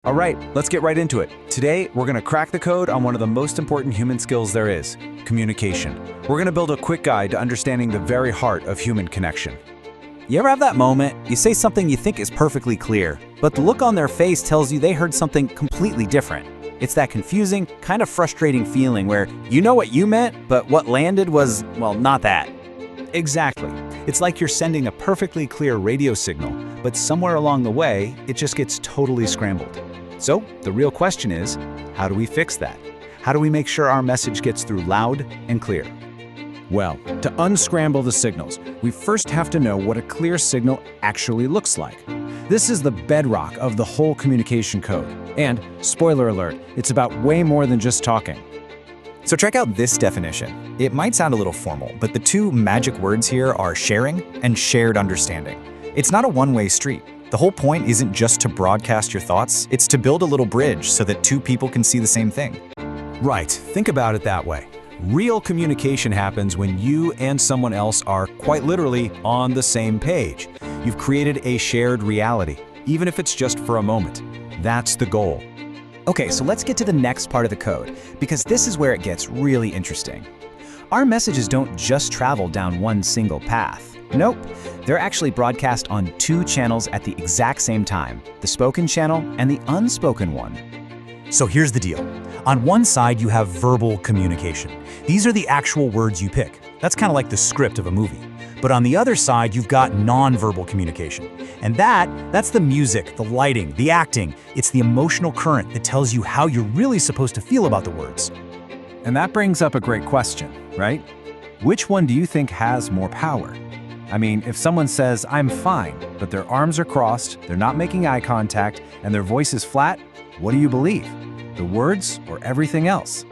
All right, let's get right into it. Today, we're gonna crack the code on one of the most important human skills there is, communication. We're gonna build a quick guide to understanding the very heart of human connection. You ever have that moment, you say something you think is perfectly clear, but the look on their face tells you they heard something completely different? It's that confusing, kind of frustrating feeling where you know what you meant, but what landed was, well, not that. Exactly. It's like you're sending a perfectly clear radio signal, but somewhere along the way, it just gets totally scrambled. So, the real question is, how do we fix that? How do we make sure our message gets through loud and clear? Well, to unscramble the signals, we first have to know what a clear signal actually looks like. This is the bedrock of the whole communication code. And, spoiler alert, it's about way more than just talking. So check out this definition. It might sound a little formal, but the two magic words here are sharing and shared understanding. It's not a one-way street. The whole point isn't just to broadcast your thoughts, it's to build a little bridge so that two people can see the same thing. Right, think about it that way. Real communication happens when you and someone else are quite literally on the same page. You've created a shared reality, even if it's just for a moment. That's the goal. Okay, so let's get to the next part of the code, because this is where it gets really interesting. Our messages don't just travel down one single path. Nope, they're actually broadcast on two channels at the exact same time, the spoken channel and the unspoken one. So here's the deal. On one side, you have verbal communication. These are the actual words you pick. That's kind of like the script of a movie. But on the other side, you've got nonverbal communication. And that's the music, the lighting, the acting. It's the emotional current that tells you how you're really supposed to feel about the words. And that brings up a great question, right? Which one do you think has more power? I mean, if someone says, "I'm fine," but their arms are crossed, they're not making eye contact, and their voice is flat, what do you believe? The words or everything else?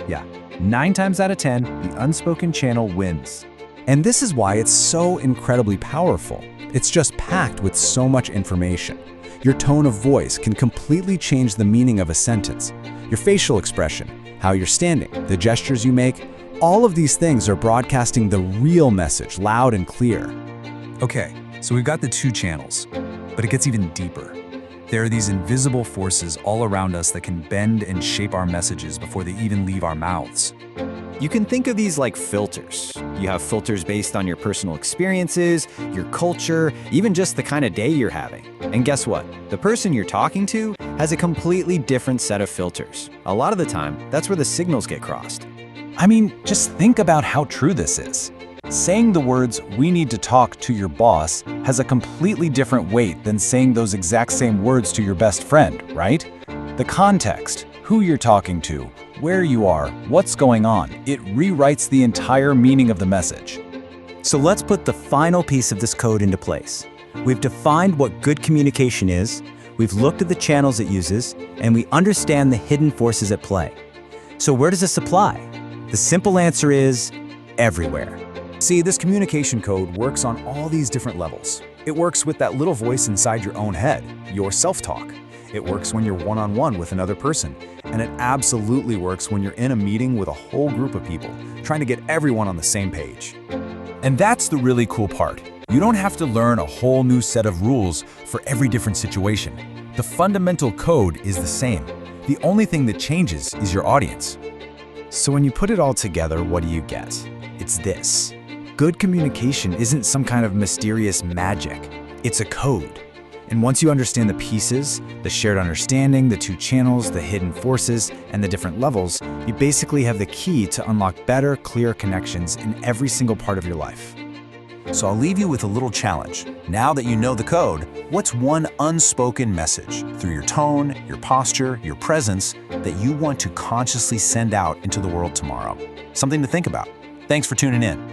Yeah, 9 times out of 10, the unspoken channel wins. And this is why it's so incredibly powerful. It's just packed with so much information. Your tone of voice can completely change the meaning of a sentence. Your facial expression, how you're standing, the gestures you make, all of these things are broadcasting the real message loud and clear. Okay, so we've got the two channels, but it gets even deeper. There are these invisible forces all around us that can bend and shape our messages before they even leave our mouths. You can think of these like filters. You have filters based on your personal experiences, your culture, even just the kind of day you're having. And guess what? The person you're talking to has a completely different set of filters. A lot of the time, that's where the signals get crossed. I mean, just think about how true this is. Saying the words, "we need to talk to your boss," has a completely different weight than saying those exact same words to your best friend, right? The context, who you're talking to, where you are, what's going on, it rewrites the entire meaning of the message. So let's put the final piece of this code into place. We've defined what good communication is, we've looked at the channels it uses, and we understand the hidden forces at play. So where does this apply? The simple answer is everywhere. See, this communication code works on all these different levels. It works with that little voice inside your own head, your self-talk. It works when you're one-on-one with another person. And it absolutely works when you're in a meeting with a whole group of people, trying to get everyone on the same page. And that's the really cool part. You don't have to learn a whole new set of rules for every different situation. The fundamental code is the same. The only thing that changes is your audience. So when you put it all together, what do you get? It's this. Good communication isn't some kind of mysterious magic. It's a code. And once you understand the pieces, the shared understanding, the two channels, the hidden forces, and the different levels, you basically have the key to unlock better, clear connections in every single part of your life. So I'll leave you with a little challenge. Now that you know the code, what's one unspoken message through your tone, your posture, your presence that you want to consciously send out into the world tomorrow? Something to think about. Thanks for tuning in.